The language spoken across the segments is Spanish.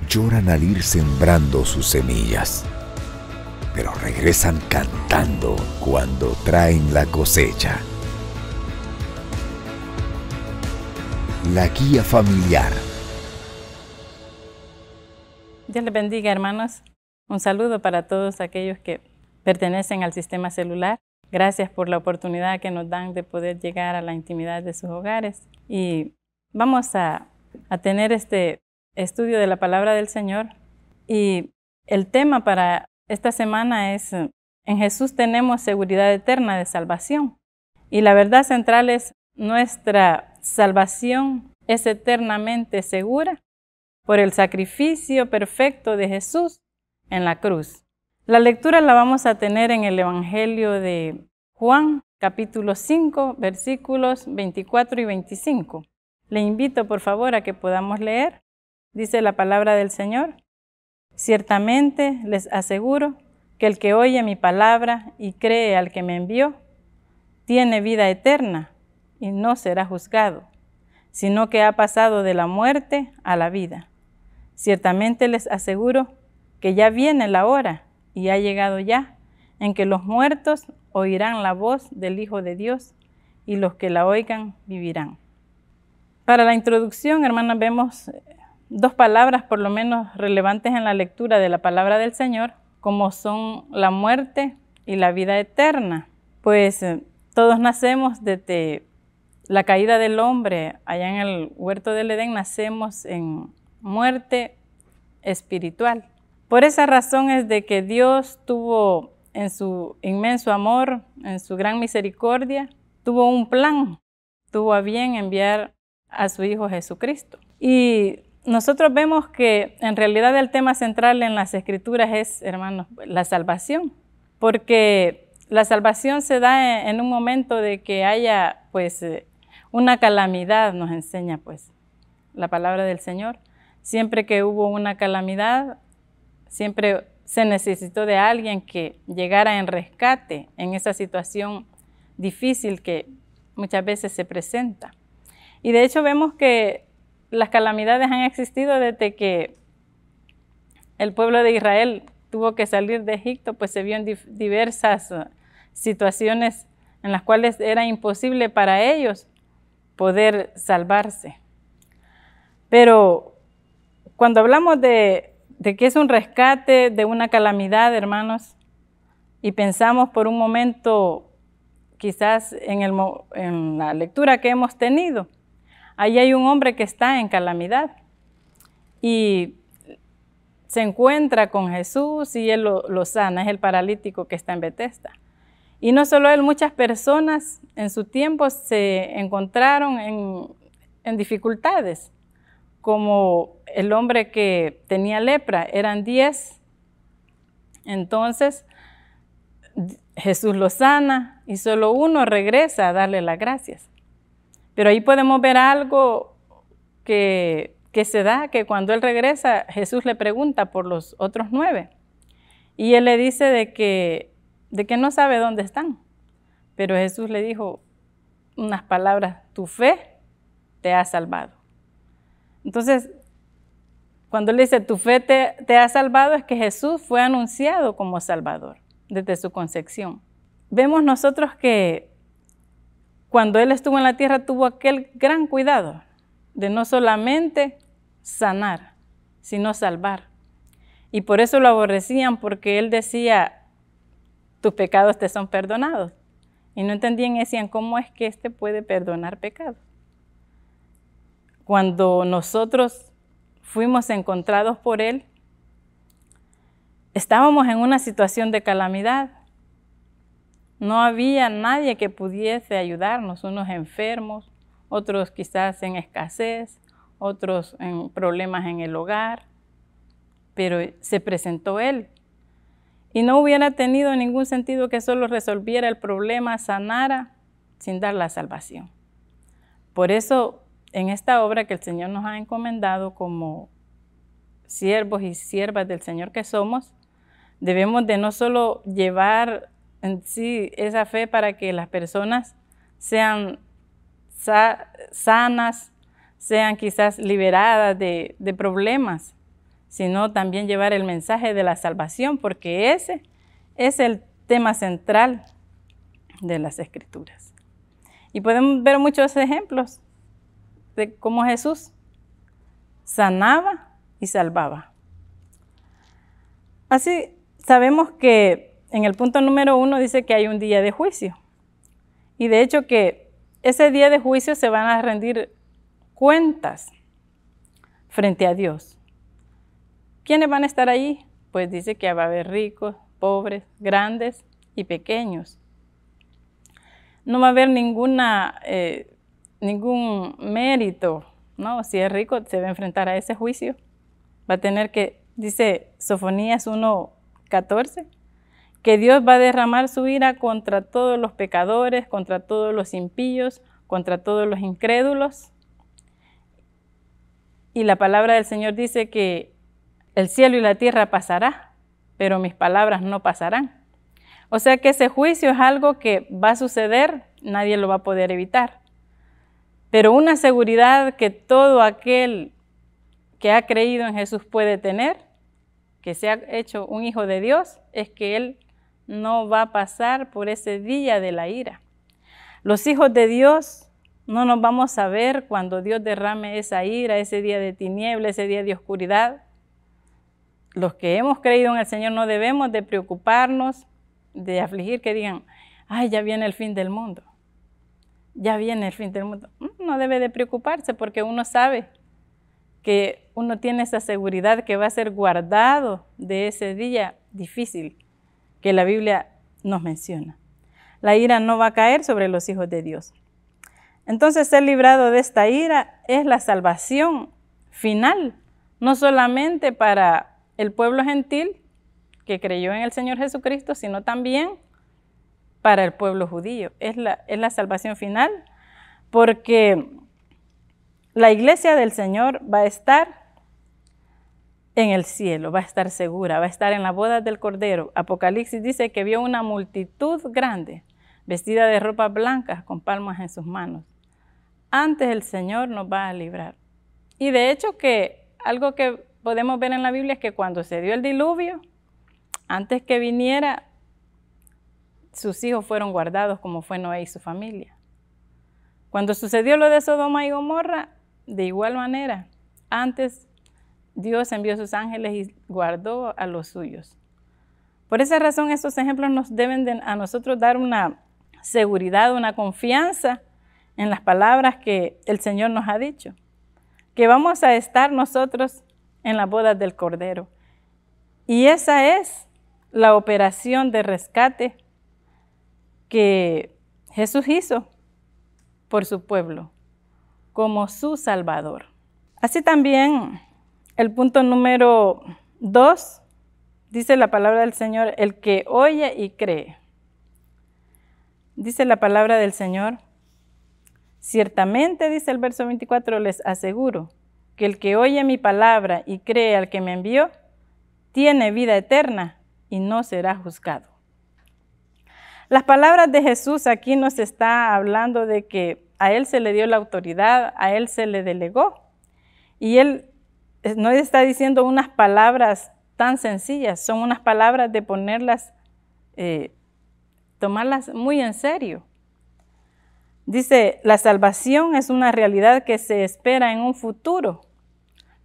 lloran al ir sembrando sus semillas, pero regresan cantando cuando traen la cosecha. La guía familiar. Dios les bendiga, hermanos. Un saludo para todos aquellos que pertenecen al sistema celular. Gracias por la oportunidad que nos dan de poder llegar a la intimidad de sus hogares. Y vamos a tener este estudio de la palabra del Señor. Y el tema para esta semana es: en Jesús tenemos seguridad eterna de salvación. Y la verdad central es: nuestra salvación es eternamente segura por el sacrificio perfecto de Jesús en la cruz. La lectura la vamos a tener en el Evangelio de Juan, capítulo 5, versículos 24 y 25. Le invito, por favor, a que podamos leer. Dice la palabra del Señor: ciertamente les aseguro que el que oye mi palabra y cree al que me envió, tiene vida eterna y no será juzgado, sino que ha pasado de la muerte a la vida. Ciertamente les aseguro que ya viene la hora, y ha llegado ya, en que los muertos oirán la voz del Hijo de Dios, y los que la oigan vivirán. Para la introducción, hermanas, vemos dos palabras por lo menos relevantes en la lectura de la palabra del Señor, como son la muerte y la vida eterna. Pues todos nacemos desde la caída del hombre, allá en el huerto del Edén, nacemos en muerte espiritual. Por esa razón es de que Dios tuvo, en su inmenso amor, en su gran misericordia, tuvo un plan, tuvo a bien enviar a su Hijo Jesucristo. Y nosotros vemos que en realidad el tema central en las Escrituras es, hermanos, la salvación, porque la salvación se da en un momento de que haya, pues, una calamidad, nos enseña, pues, la palabra del Señor. Siempre que hubo una calamidad, siempre se necesitó de alguien que llegara en rescate en esa situación difícil que muchas veces se presenta. Y de hecho vemos que las calamidades han existido desde que el pueblo de Israel tuvo que salir de Egipto, pues se vio en diversas situaciones en las cuales era imposible para ellos poder salvarse. Pero cuando hablamos de que es un rescate de una calamidad, hermanos, y pensamos por un momento quizás en la lectura que hemos tenido, ahí hay un hombre que está en calamidad y se encuentra con Jesús y él lo sana, es el paralítico que está en Betesda. Y no solo él, muchas personas en su tiempo se encontraron en dificultades, como el hombre que tenía lepra, eran 10. Entonces Jesús lo sana y solo uno regresa a darle las gracias. Pero ahí podemos ver algo que se da, que cuando él regresa, Jesús le pregunta por los otros 9. Y él le dice de que no sabe dónde están. Pero Jesús le dijo unas palabras: tu fe te ha salvado. Entonces, cuando él dice tu fe te ha salvado, es que Jesús fue anunciado como Salvador desde su concepción. Vemos nosotros que cuando él estuvo en la tierra tuvo aquel gran cuidado de no solamente sanar, sino salvar. Y por eso lo aborrecían, porque él decía: tus pecados te son perdonados. Y no entendían y decían: ¿cómo es que éste puede perdonar pecados? Cuando nosotros fuimos encontrados por él, estábamos en una situación de calamidad. No había nadie que pudiese ayudarnos, unos enfermos, otros quizás en escasez, otros en problemas en el hogar, pero se presentó él. Y no hubiera tenido ningún sentido que solo resolviera el problema, sanara, sin dar la salvación. Por eso, en esta obra que el Señor nos ha encomendado como siervos y siervas del Señor que somos, debemos de no solo llevar en sí esa fe para que las personas sean sanas, sean quizás liberadas de problemas, sino también llevar el mensaje de la salvación, porque ese es el tema central de las Escrituras. Y podemos ver muchos ejemplos de cómo Jesús sanaba y salvaba. Así sabemos que en el punto número 1 dice que hay un día de juicio. Y de hecho que ese día de juicio se van a rendir cuentas frente a Dios. ¿Quiénes van a estar ahí? Pues dice que va a haber ricos, pobres, grandes y pequeños. No va a haber ningún mérito, ¿no? Si es rico, se va a enfrentar a ese juicio. Va a tener que, dice Sofonías 1:14, que Dios va a derramar su ira contra todos los pecadores, contra todos los impíos, contra todos los incrédulos. Y la palabra del Señor dice que el cielo y la tierra pasará, pero mis palabras no pasarán. O sea que ese juicio es algo que va a suceder, nadie lo va a poder evitar. Pero una seguridad que todo aquel que ha creído en Jesús puede tener, que se ha hecho un hijo de Dios, es que Él no va a pasar por ese día de la ira. Los hijos de Dios no nos vamos a ver cuando Dios derrame esa ira, ese día de tiniebla, ese día de oscuridad. Los que hemos creído en el Señor no debemos de preocuparnos, de afligir, que digan, ay, ya viene el fin del mundo. Ya viene el fin del mundo. No debe de preocuparse porque uno sabe que uno tiene esa seguridad que va a ser guardado de ese día difícil que la Biblia nos menciona. La ira no va a caer sobre los hijos de Dios. Entonces, ser librado de esta ira es la salvación final, no solamente para el pueblo gentil que creyó en el Señor Jesucristo, sino también para el pueblo judío. Es la salvación final, porque la iglesia del Señor va a estar en el cielo, va a estar segura, va a estar en la boda del Cordero. Apocalipsis dice que vio una multitud grande, vestida de ropas blancas, con palmas en sus manos. Antes el Señor nos va a librar. Y de hecho que algo que podemos ver en la Biblia es que cuando se dio el diluvio, antes que viniera, sus hijos fueron guardados como fue Noé y su familia. Cuando sucedió lo de Sodoma y Gomorra, de igual manera, antes Dios envió sus ángeles y guardó a los suyos. Por esa razón, estos ejemplos nos deben a nosotros dar una seguridad, una confianza en las palabras que el Señor nos ha dicho, que vamos a estar nosotros en las bodas del Cordero. Y esa es la operación de rescate que Jesús hizo por su pueblo, como su Salvador. Así también, el punto número 2, dice la palabra del Señor, el que oye y cree. Dice la palabra del Señor, ciertamente, dice el verso 24, les aseguro que el que oye mi palabra y cree al que me envió, tiene vida eterna y no será juzgado. Las palabras de Jesús aquí nos está hablando de que a Él se le dio la autoridad, a Él se le delegó. Y Él no está diciendo unas palabras tan sencillas, son unas palabras de ponerlas, tomarlas muy en serio. Dice, la salvación es una realidad que se espera en un futuro,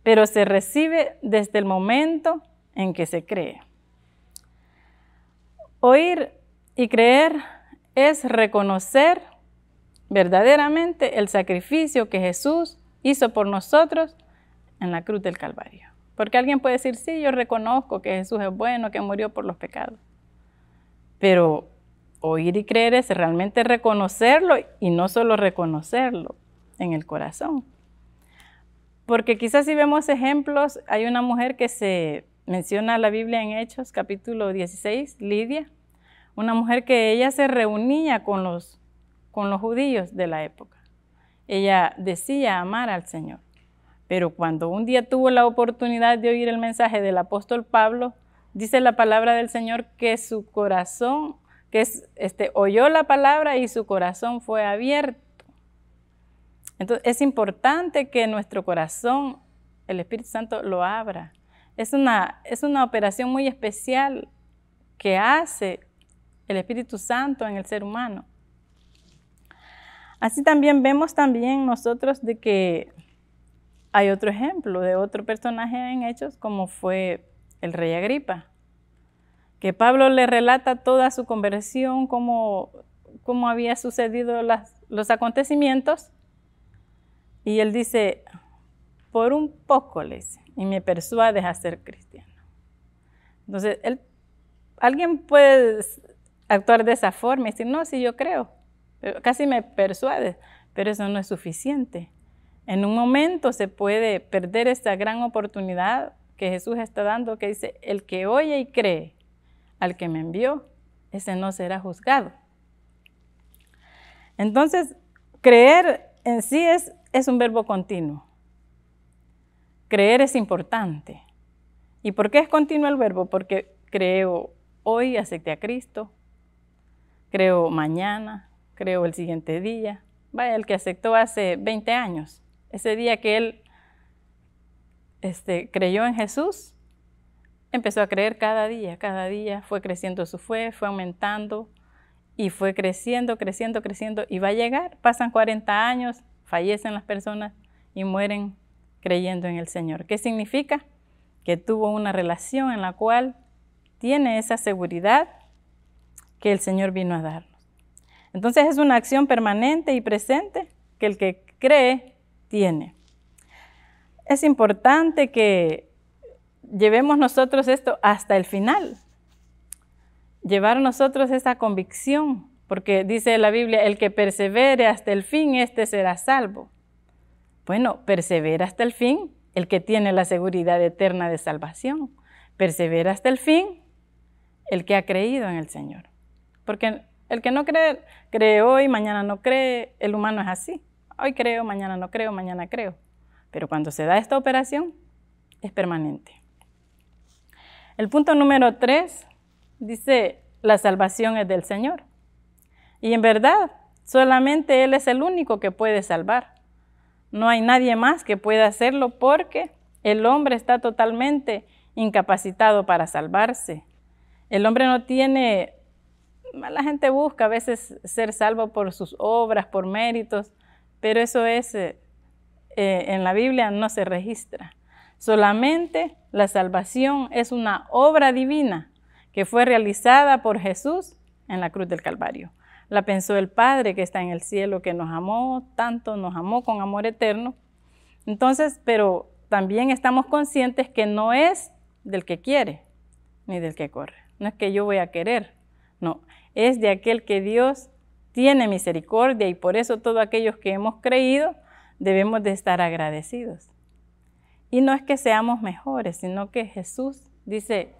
pero se recibe desde el momento en que se cree. Oír y creer es reconocer verdaderamente el sacrificio que Jesús hizo por nosotros en la cruz del Calvario. Porque alguien puede decir, sí, yo reconozco que Jesús es bueno, que murió por los pecados. Pero oír y creer es realmente reconocerlo y no solo reconocerlo en el corazón. Porque quizás si vemos ejemplos, hay una mujer que se menciona en la Biblia en Hechos, capítulo 16, Lidia, una mujer que ella se reunía con los judíos de la época. Ella decía amar al Señor, pero cuando un día tuvo la oportunidad de oír el mensaje del apóstol Pablo, dice la palabra del Señor que su corazón, oyó la palabra y su corazón fue abierto. Entonces es importante que nuestro corazón, el Espíritu Santo lo abra. Es una operación muy especial que hace el Espíritu Santo en el ser humano. Así también vemos nosotros de que hay otro ejemplo de otro personaje en Hechos, como fue el rey Agripa, que Pablo le relata toda su conversión, cómo había sucedido los acontecimientos, y él dice, por un poco le dice, y me persuades a ser cristiano. Entonces, alguien puede actuar de esa forma y decir, no, sí, yo creo, casi me persuades, pero eso no es suficiente. En un momento se puede perder esta gran oportunidad que Jesús está dando, que dice, el que oye y cree al que me envió, ese no será juzgado. Entonces, creer en sí es un verbo continuo. Creer es importante. ¿Y por qué es continuo el verbo? Porque creo hoy, acepté a Cristo, creo mañana, creo el siguiente día. Vaya, el que aceptó hace 20 años, ese día que él creyó en Jesús, empezó a creer cada día fue creciendo su fe, fue aumentando y fue creciendo, y va a llegar, pasan 40 años, fallecen las personas y mueren creyendo en el Señor. ¿Qué significa? Que tuvo una relación en la cual tiene esa seguridad que el Señor vino a darnos. Entonces es una acción permanente y presente que el que cree tiene. Es importante que llevemos nosotros esto hasta el final, llevar nosotros esa convicción, porque dice la Biblia, el que persevere hasta el fin, este será salvo. Bueno, persevera hasta el fin el que tiene la seguridad eterna de salvación. Persevera hasta el fin el que ha creído en el Señor. Porque el que no cree, cree hoy, mañana no cree, el humano es así. Hoy creo, mañana no creo, mañana creo. Pero cuando se da esta operación, es permanente. El punto número 3 dice, la salvación es del Señor. Y en verdad, solamente Él es el único que puede salvar. No hay nadie más que pueda hacerlo porque el hombre está totalmente incapacitado para salvarse. El hombre no tiene, la gente busca a veces ser salvo por sus obras, por méritos, pero eso en la Biblia no se registra. Solamente la salvación es una obra divina que fue realizada por Jesús en la cruz del Calvario. La pensó el Padre que está en el cielo, que nos amó tanto, nos amó con amor eterno. Entonces, pero también estamos conscientes que no es del que quiere, ni del que corre. No es que yo voy a querer, no. Es de aquel que Dios tiene misericordia y por eso todos aquellos que hemos creído debemos de estar agradecidos. Y no es que seamos mejores, sino que Jesús dice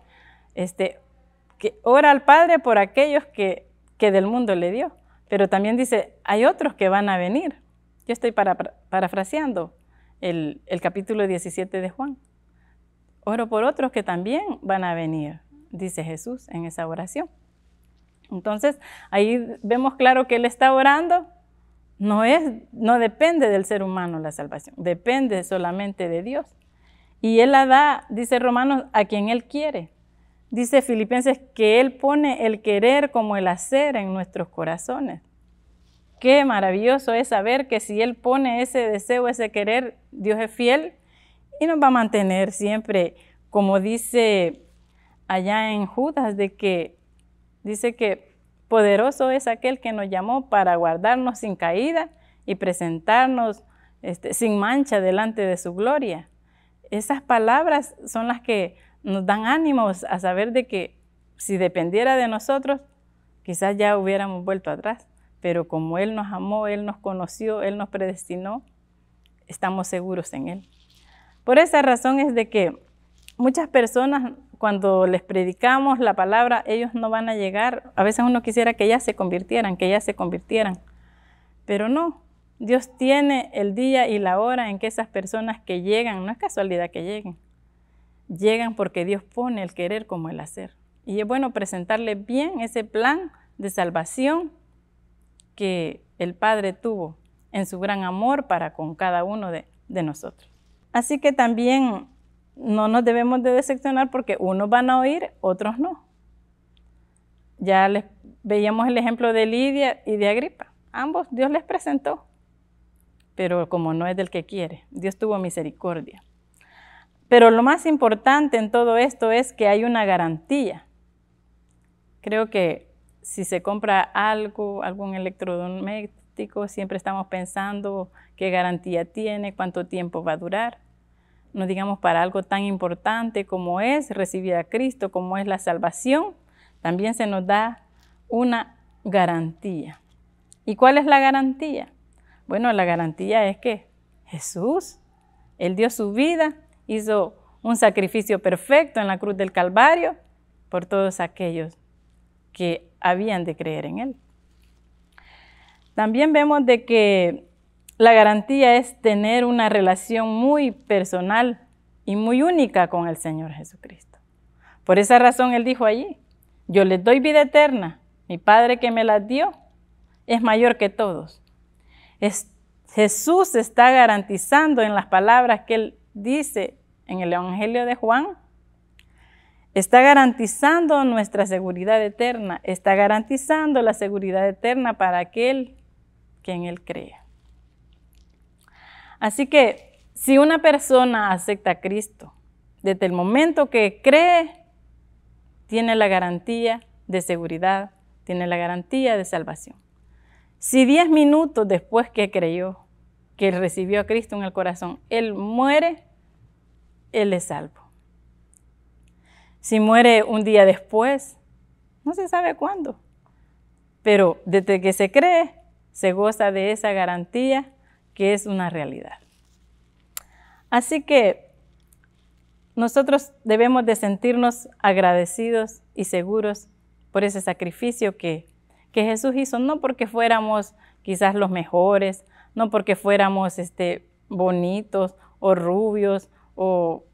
que ora al Padre por aquellos que del mundo le dio, pero también dice, hay otros que van a venir. Yo estoy parafraseando el capítulo 17 de Juan. Oro por otros que también van a venir, dice Jesús en esa oración. Entonces, ahí vemos claro que Él está orando, no depende del ser humano la salvación, depende solamente de Dios. Y Él la da, dice Romanos, a quien Él quiere. Dice Filipenses que Él pone el querer como el hacer en nuestros corazones. Qué maravilloso es saber que si Él pone ese deseo, ese querer, Dios es fiel y nos va a mantener siempre, como dice allá en Judas, dice que poderoso es aquel que nos llamó para guardarnos sin caída y presentarnos sin mancha delante de su gloria. Esas palabras son las que nos dan ánimos a saber de que si dependiera de nosotros, quizás ya hubiéramos vuelto atrás. Pero como Él nos amó, Él nos conoció, Él nos predestinó, estamos seguros en Él. Por esa razón es de que muchas personas, cuando les predicamos la palabra, ellos no van a llegar. A veces uno quisiera que ya se convirtieran, pero no. Dios tiene el día y la hora en que esas personas que llegan, no es casualidad que lleguen, llegan porque Dios pone el querer como el hacer. Y es bueno presentarle bien ese plan de salvación que el Padre tuvo en su gran amor para con cada uno de nosotros. Así que también no nos debemos de decepcionar porque unos van a oír, otros no. Ya veíamos el ejemplo de Lidia y de Agripa. Ambos Dios les presentó, pero como no es del que quiere, Dios tuvo misericordia. Pero lo más importante en todo esto es que hay una garantía. Creo que si se compra algo, algún electrodoméstico, siempre estamos pensando qué garantía tiene, cuánto tiempo va a durar. No digamos para algo tan importante como es recibir a Cristo, como es la salvación, también se nos da una garantía. ¿Y cuál es la garantía? Bueno, la garantía es que Jesús, Él dio su vida, hizo un sacrificio perfecto en la cruz del Calvario por todos aquellos que habían de creer en Él. También vemos de que la garantía es tener una relación muy personal y muy única con el Señor Jesucristo. Por esa razón Él dijo allí, yo les doy vida eterna, mi Padre que me la dio es mayor que todos. Jesús está garantizando en las palabras que Él dice en el Evangelio de Juan, está garantizando nuestra seguridad eterna, está garantizando la seguridad eterna para aquel que en Él cree. Así que si una persona acepta a Cristo, desde el momento que cree, tiene la garantía de seguridad, tiene la garantía de salvación. Si 10 minutos después que creyó, que recibió a Cristo en el corazón, él muere, él es salvo. Si muere un día después, no se sabe cuándo, pero desde que se cree, se goza de esa garantía que es una realidad. Así que nosotros debemos de sentirnos agradecidos y seguros por ese sacrificio que Jesús hizo, no porque fuéramos quizás los mejores, no porque fuéramos bonitos o rubios o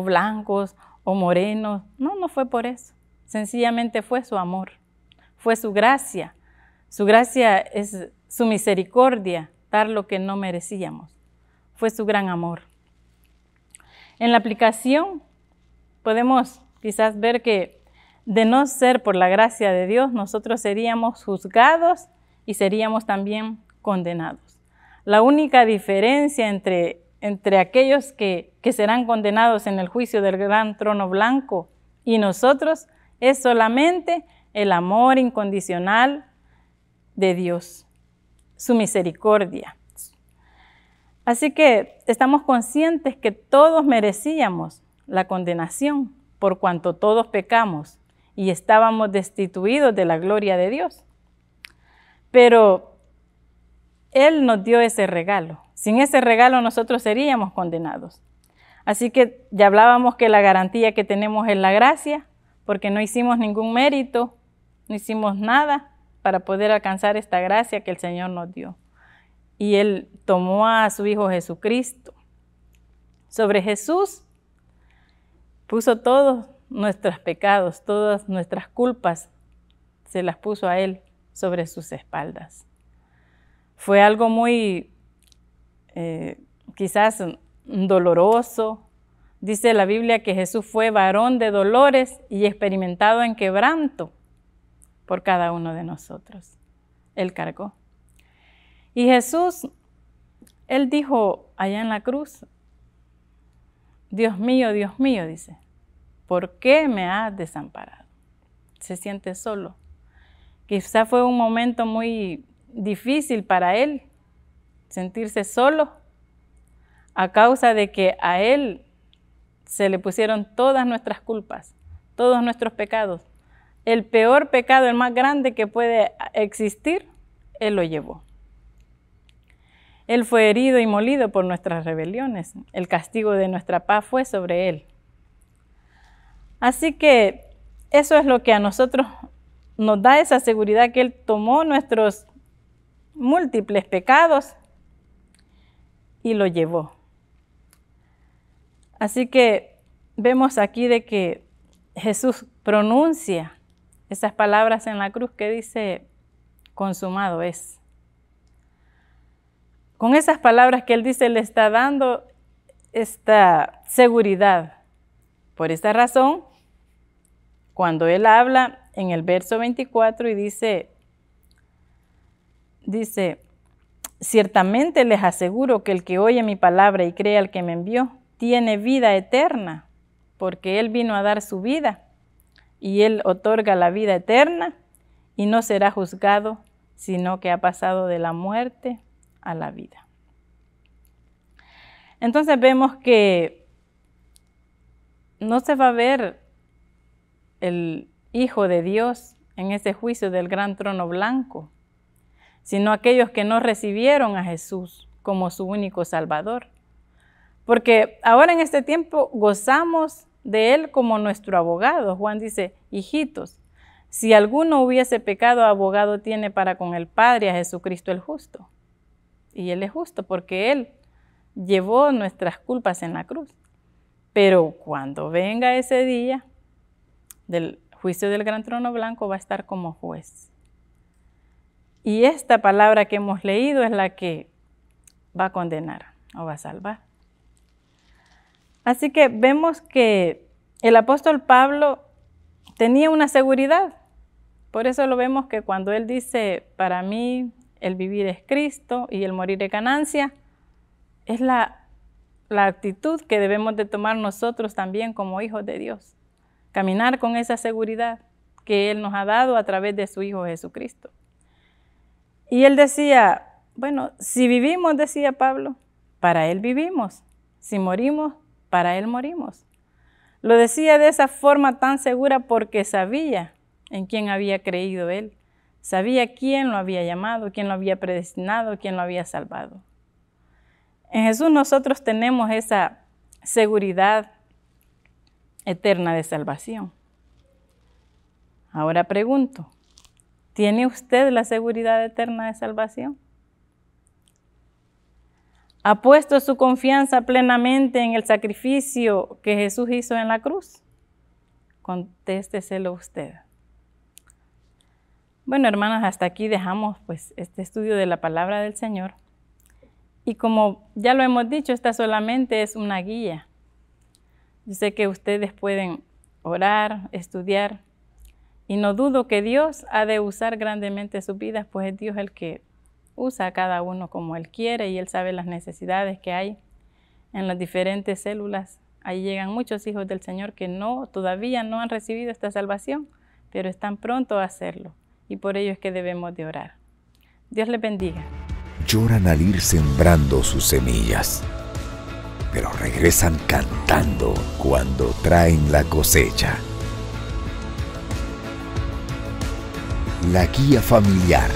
blancos o morenos, no fue por eso, sencillamente fue su amor, fue su gracia es su misericordia, dar lo que no merecíamos, fue su gran amor. En la aplicación podemos quizás ver que de no ser por la gracia de Dios, nosotros seríamos juzgados y seríamos también condenados. La única diferencia entre aquellos que serán condenados en el juicio del gran trono blanco y nosotros es solamente el amor incondicional de Dios, su misericordia. Así que estamos conscientes que todos merecíamos la condenación por cuanto todos pecamos y estábamos destituidos de la gloria de Dios. Pero Él nos dio ese regalo. Sin ese regalo nosotros seríamos condenados. Así que ya hablábamos que la garantía que tenemos es la gracia, porque no hicimos ningún mérito, no hicimos nada para poder alcanzar esta gracia que el Señor nos dio. Y Él tomó a su Hijo Jesucristo. Sobre Jesús puso todos nuestros pecados, todas nuestras culpas, se las puso a Él sobre sus espaldas. Fue algo muy, quizás doloroso. Dice la Biblia que Jesús fue varón de dolores y experimentado en quebranto por cada uno de nosotros. Él cargó. Y Jesús, Él dijo allá en la cruz, Dios mío, dice, ¿por qué me has desamparado? Se siente solo. Quizá fue un momento muy difícil para Él, sentirse solo, a causa de que a Él se le pusieron todas nuestras culpas, todos nuestros pecados. El peor pecado, el más grande que puede existir, Él lo llevó. Él fue herido y molido por nuestras rebeliones. El castigo de nuestra paz fue sobre Él. Así que eso es lo que a nosotros nos da esa seguridad, que Él tomó nuestros múltiples pecados y lo llevó. Así que vemos aquí de que Jesús pronuncia esas palabras en la cruz que dice, consumado es. Con esas palabras que Él dice, le está dando esta seguridad. Por esta razón, cuando él habla en el verso 24 y dice, ciertamente les aseguro que el que oye mi palabra y cree al que me envió, tiene vida eterna, porque él vino a dar su vida, y él otorga la vida eterna, y no será juzgado, sino que ha pasado de la muerte a la vida. Entonces vemos que no se va a ver el Hijo de Dios en ese juicio del gran trono blanco, sino aquellos que no recibieron a Jesús como su único Salvador. Porque ahora en este tiempo gozamos de Él como nuestro abogado. Juan dice, hijitos, si alguno hubiese pecado, abogado tiene para con el Padre a Jesucristo el justo. Y Él es justo porque Él llevó nuestras culpas en la cruz. Pero cuando venga ese día del juicio del gran trono blanco, va a estar como juez. Y esta palabra que hemos leído es la que va a condenar o va a salvar. Así que vemos que el apóstol Pablo tenía una seguridad. Por eso lo vemos que cuando él dice, para mí el vivir es Cristo y el morir es ganancia, es la actitud que debemos de tomar nosotros también como hijos de Dios. Caminar con esa seguridad que Él nos ha dado a través de su Hijo Jesucristo. Y él decía, bueno, si vivimos, decía Pablo, para Él vivimos. Si morimos, para Él morimos. Lo decía de esa forma tan segura porque sabía en quién había creído Él. Sabía quién lo había llamado, quién lo había predestinado, quién lo había salvado. En Jesús nosotros tenemos esa seguridad eterna de salvación. Ahora pregunto, ¿tiene usted la seguridad eterna de salvación? ¿Ha puesto su confianza plenamente en el sacrificio que Jesús hizo en la cruz? Contésteselo usted. Bueno, hermanos, hasta aquí dejamos pues este estudio de la palabra del Señor. Y como ya lo hemos dicho, esta solamente es una guía. Yo sé que ustedes pueden orar, estudiar, y no dudo que Dios ha de usar grandemente sus vidas, pues es Dios el que usa a cada uno como Él quiere y Él sabe las necesidades que hay en las diferentes células. Ahí llegan muchos hijos del Señor que todavía no han recibido esta salvación, pero están pronto a hacerlo, y por ello es que debemos de orar. Dios les bendiga. Lloran al ir sembrando sus semillas, pero regresan cantando cuando traen la cosecha. La guía familiar